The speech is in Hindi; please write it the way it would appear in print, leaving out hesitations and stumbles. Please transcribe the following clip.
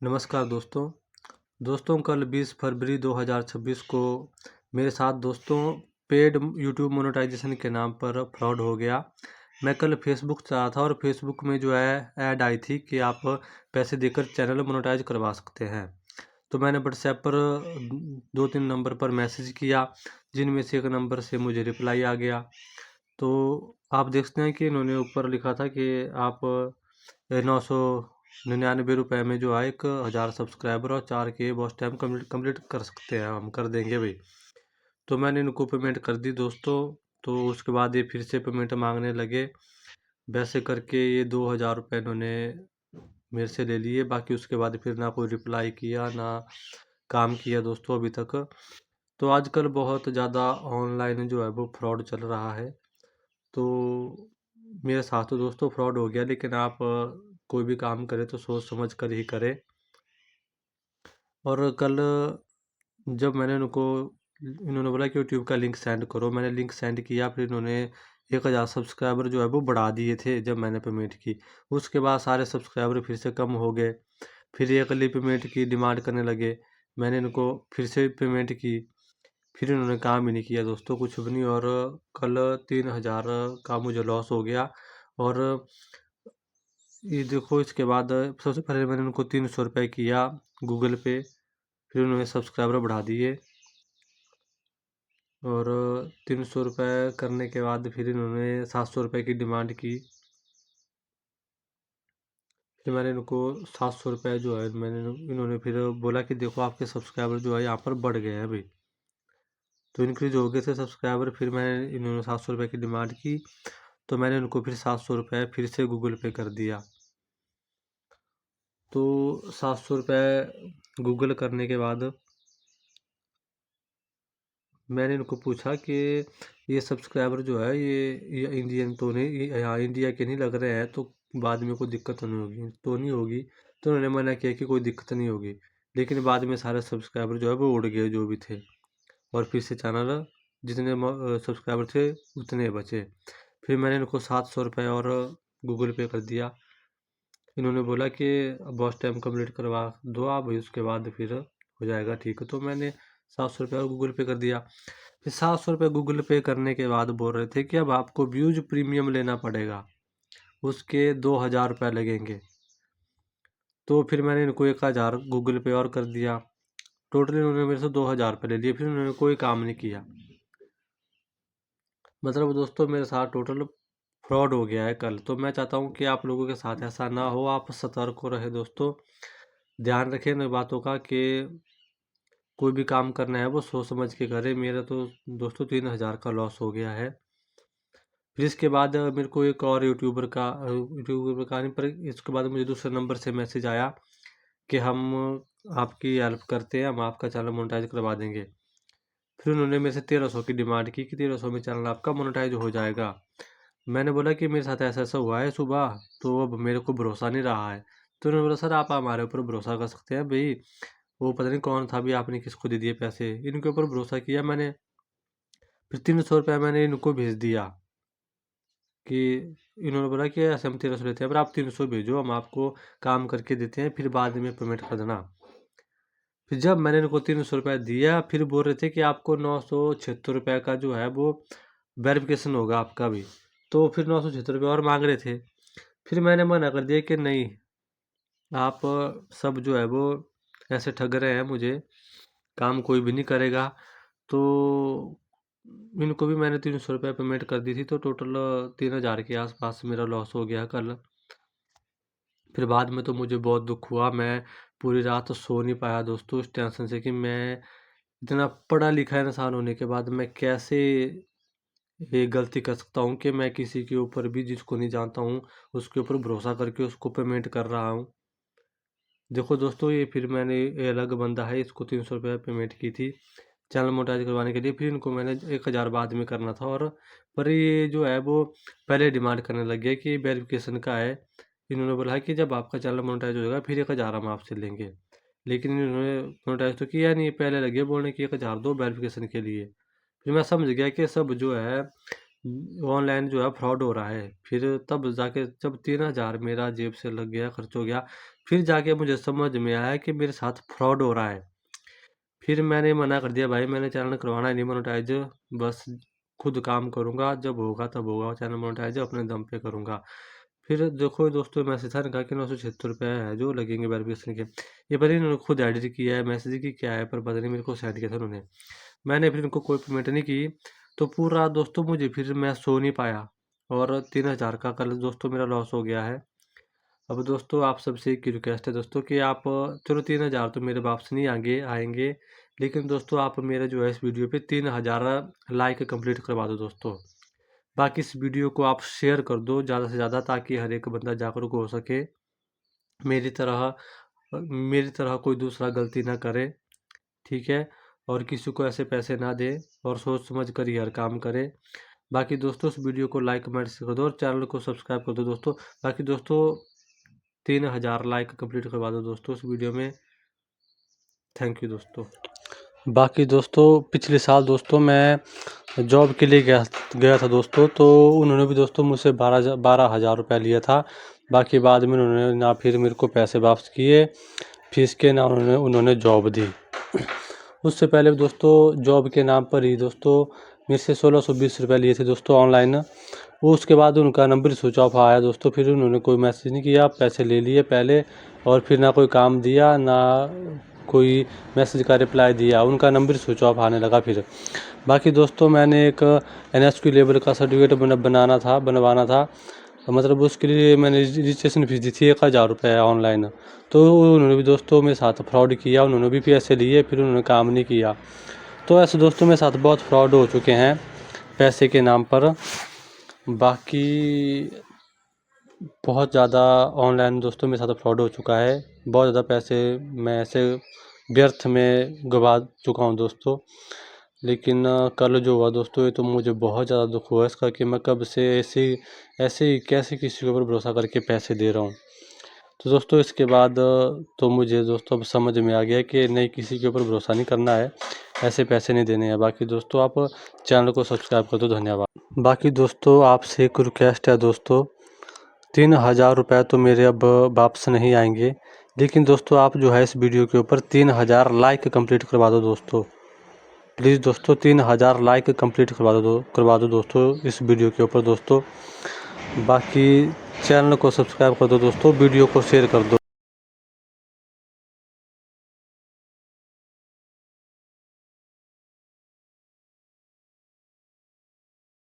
नमस्कार दोस्तों। कल 20 फरवरी 2026 को मेरे साथ दोस्तों पेड यूट्यूब मोनेटाइजेशन के नाम पर फ्रॉड हो गया। मैं कल फेसबुक चला था और फेसबुक में जो है ऐड आई थी कि आप पैसे देकर चैनल मोनेटाइज करवा सकते हैं। तो मैंने व्हाट्सएप पर 2-3 नंबर पर मैसेज किया, जिनमें से एक नंबर से मुझे रिप्लाई आ गया। तो आप देखते हैं कि इन्होंने ऊपर लिखा था कि आप 999 रुपये में जो है 1000 सब्सक्राइबर और 4K वॉच टाइम कंप्लीट कर सकते हैं, हम कर देंगे भाई। तो मैंने इनको पेमेंट कर दी दोस्तों। तो उसके बाद ये फिर से पेमेंट मांगने लगे। वैसे करके ये 2000 रुपये इन्होंने मेरे से ले लिए। बाकी उसके बाद फिर ना कोई रिप्लाई किया ना काम किया दोस्तों अभी तक। तो आजकल बहुत ज़्यादा ऑनलाइन जो है वो फ्रॉड चल रहा है। तो मेरे साथ तो दोस्तों फ्रॉड हो गया, लेकिन आप कोई भी काम करें तो सोच समझ कर ही करें। और कल जब मैंने इन्होंने बोला कि यूट्यूब का लिंक सेंड करो, मैंने लिंक सेंड किया। फिर इन्होंने 1000 सब्सक्राइबर जो है वो बढ़ा दिए थे जब मैंने पेमेंट की। उसके बाद सारे सब्सक्राइबर फिर से कम हो गए। फिर ये अगली पेमेंट की डिमांड करने लगे। मैंने इनको फिर से पेमेंट की। फिर इन्होंने काम ही नहीं किया दोस्तों, कुछ भी नहीं। और कल 3000 का मुझे लॉस हो गया। और ये देखो, इसके बाद सबसे पहले मैंने उनको 300 रुपये किया गूगल पे। फिर उन्होंने सब्सक्राइबर बढ़ा दिए। और 300 रुपये करने के बाद फिर इन्होंने 700 रुपये की डिमांड की। फिर मैंने इनको 700 रुपये जो है इन्होंने फिर बोला कि देखो आपके सब्सक्राइबर जो है यहाँ पर बढ़ गए हैं अभी। तो इंक्रीज हो गए थे सब्सक्राइबर। फिर इन्होंने 700 रुपये की डिमांड की। तो मैंने उनको फिर 700 रुपये फिर से गूगल पे कर दिया। तो 700 रुपये गूगल करने के बाद मैंने इनको पूछा कि ये सब्सक्राइबर जो है ये इंडियन तो नहीं, यहाँ इंडिया के नहीं लग रहे हैं, तो बाद में कोई दिक्कत तो नहीं होगी। तो उन्होंने मना किया कि कोई दिक्कत नहीं होगी। लेकिन बाद में सारे सब्सक्राइबर जो है वो उड़ गए जो भी थे। और फिर से चैनल जितने सब्सक्राइबर थे उतने बचे। फिर मैंने इनको 700 रुपये और गूगल पे कर दिया। इन्होंने बोला कि वॉच टाइम कंप्लीट करवा दो आप, उसके बाद फिर हो जाएगा ठीक। तो मैंने 700 रुपये और गूगल पे कर दिया। फिर 700 रुपये गूगल पे करने के बाद बोल रहे थे कि अब आपको व्यूज प्रीमियम लेना पड़ेगा, उसके 2000 रुपये लगेंगे। तो फिर मैंने इनको 1000 गूगल पे और कर दिया। टोटल इन्होंने मेरे से 2000 रुपये ले लिए। फिर उन्होंने कोई काम नहीं किया। मतलब दोस्तों मेरे साथ टोटल फ्रॉड हो गया है कल। तो मैं चाहता हूँ कि आप लोगों के साथ ऐसा ना हो, आप सतर्क हो रहे दोस्तों। ध्यान रखें इन बातों का कि कोई भी काम करना है वो सोच समझ के करें। मेरा तो दोस्तों 3000 का लॉस हो गया है। फिर इसके बाद मेरे को एक और यूट्यूबर का नहीं, पर इसके बाद मुझे दूसरे नंबर से मैसेज आया कि हम आपकी हेल्प करते हैं, हम आपका चैनल मोनेटाइज करवा देंगे। फिर उन्होंने मेरे से 1300 की डिमांड की कि 1300 में चैनल आपका मोनेटाइज हो जाएगा। मैंने बोला कि मेरे साथ ऐसा ऐसा हुआ है सुबह, तो अब मेरे को भरोसा नहीं रहा है। तो उन्होंने बोला सर आप हमारे ऊपर भरोसा कर सकते हैं भाई, वो पता नहीं कौन था भी, आपने किसको दे दिए पैसे। इनके ऊपर भरोसा किया मैंने। फिर 300 रुपये मैंने इनको भेज दिया कि इन्होंने बोला कि ऐसे हम 1300 लेते हैं, पर आप 300 भेजो, हम आपको काम करके देते हैं, फिर बाद में पेमेंट कर देना। फिर जब मैंने इनको 300 रुपये दिया, फिर बोल रहे थे कि आपको 976 रुपये का जो है वो वेरिफिकेशन होगा आपका भी। तो फिर 976 रुपये और मांग रहे थे। फिर मैंने मना कर दिया कि नहीं, आप सब जो है वो ऐसे ठग रहे हैं मुझे, काम कोई भी नहीं करेगा। तो इनको भी मैंने 300 रुपये पेमेंट कर दी थी। तो टोटल 3000 के आसपास मेरा लॉस हो गया कल। फिर बाद में तो मुझे बहुत दुख हुआ। मैं पूरी रात तो सो नहीं पाया दोस्तों इस टेंशन से कि मैं इतना पढ़ा लिखा इंसान होने के बाद मैं कैसे ये गलती कर सकता हूँ कि मैं किसी के ऊपर भी, जिसको नहीं जानता हूँ, उसके ऊपर भरोसा करके उसको पेमेंट कर रहा हूँ। देखो दोस्तों, ये फिर मैंने ये अलग बंदा है, इसको 300 रुपये पेमेंट की थी चैनल मोनेटाइज करवाने के लिए। फिर इनको मैंने 1000 बाद में करना था। और पर ये जो है वो पहले डिमांड करने लग गया कि वेरिफिकेशन का है। इन्होंने बोला है कि जब आपका चैनल मोनेटाइज हो जाएगा फिर 1000 हम आपसे लेंगे। लेकिन इन्होंने मोनेटाइज तो किया नहीं, पहले लगे बोलने की 1000 दो वेरिफिकेशन के लिए। फिर मैं समझ गया कि सब जो है ऑनलाइन जो है फ्रॉड हो रहा है। फिर तब जाके जब 3000 मेरा जेब से लग गया, खर्च हो गया, फिर जाके मुझे समझ में आया कि मेरे साथ फ्रॉड हो रहा है। फिर मैंने मना कर दिया, भाई मैंने चैनल करवाना नहीं मोनेटाइज, बस खुद काम करूँगा, जब होगा तब होगा चैनल मोनेटाइज, अपने दम पे करूँगा। फिर देखो दोस्तों, मैसेज था इनका कि 976 रुपये है जो लगेंगे वेरिफिकेशन के। ये पता नहीं इन्होंने खुद एडिट किया है मैसेज की क्या है, पर पता नहीं मेरे को सेंड किया था उन्होंने। मैंने फिर इनको कोई पेमेंट नहीं की, तो पूरा दोस्तों मुझे फिर मैं सो नहीं पाया और 3000 का कल दोस्तों मेरा लॉस हो गया है। अब दोस्तों आप सबसे एक रिक्वेस्ट है दोस्तों कि आप, चलो 3000 तो मेरे वापस नहीं आएंगे, लेकिन दोस्तों आप मेरा जो है इस वीडियो पे 3000 लाइक कंप्लीट करवा दो दोस्तों। बाकी इस वीडियो को आप शेयर कर दो ज़्यादा से ज़्यादा, ताकि हर एक बंदा जागरूक हो सके, मेरी तरह कोई दूसरा गलती ना करे, ठीक है। और किसी को ऐसे पैसे ना दे और सोच समझ कर ही हर काम करे। बाकी दोस्तों इस वीडियो को लाइक कमेंट कर दो और चैनल को सब्सक्राइब कर दो दोस्तों। बाकी दोस्तों 3000 लाइक कंप्लीट करवा दो दोस्तों इस वीडियो में। थैंक यू दोस्तों। बाकी दोस्तों पिछले साल दोस्तों मैं जॉब के लिए गया था दोस्तों, तो उन्होंने भी दोस्तों मुझसे 12,000 रुपया लिया था। बाकी बाद में उन्होंने ना फिर मेरे को पैसे वापस किए फीस के, ना उन्होंने जॉब दी। उससे पहले दोस्तों जॉब के नाम पर ही दोस्तों मेरे से 1620 रुपये लिए थे दोस्तों ऑनलाइन। उसके बाद उनका नंबर स्विच ऑफ आया दोस्तों, फिर उन्होंने कोई मैसेज नहीं किया, पैसे ले लिए पहले, और फिर ना कोई काम दिया ना कोई मैसेज का रिप्लाई दिया, उनका नंबर स्विच ऑफ आने लगा फिर। बाकी दोस्तों मैंने एक NSQ लेवल का सर्टिफिकेट बनवाना था, मतलब उसके लिए मैंने रजिस्ट्रेशन फीस दी थी 1000 रुपये ऑनलाइन। तो उन्होंने भी दोस्तों मेरे साथ फ्रॉड किया, उन्होंने भी पैसे लिए, फिर उन्होंने काम नहीं किया। तो ऐसे दोस्तों मेरे साथ बहुत फ्रॉड हो चुके हैं पैसे के नाम पर। बाकी बहुत ज़्यादा ऑनलाइन दोस्तों मेरे साथ फ्रॉड हो चुका है, बहुत ज़्यादा पैसे मैं ऐसे व्यर्थ में गवा चुका हूँ दोस्तों। लेकिन कल जो हुआ दोस्तों, ये तो मुझे बहुत ज़्यादा दुख हुआ इसका कि मैं कब से ऐसे ही कैसे किसी के ऊपर भरोसा करके पैसे दे रहा हूँ। तो दोस्तों इसके बाद तो मुझे दोस्तों अब समझ में आ गया कि नहीं, किसी के ऊपर भरोसा नहीं करना है, ऐसे पैसे नहीं देने हैं। बाकी दोस्तों आप चैनल को सब्सक्राइब कर दो, धन्यवाद। बाकी दोस्तों आपसे एक रिक्वेस्ट है दोस्तों, 3000 रुपये तो मेरे अब वापस नहीं आएंगे, लेकिन दोस्तों आप जो है इस वीडियो के ऊपर 3000 लाइक कंप्लीट करवा दो दोस्तों। प्लीज़ दोस्तों 3000 लाइक कंप्लीट करवा दो दोस्तों इस वीडियो के ऊपर दोस्तों। बाकी चैनल को सब्सक्राइब कर दो दोस्तों, वीडियो को शेयर कर दो।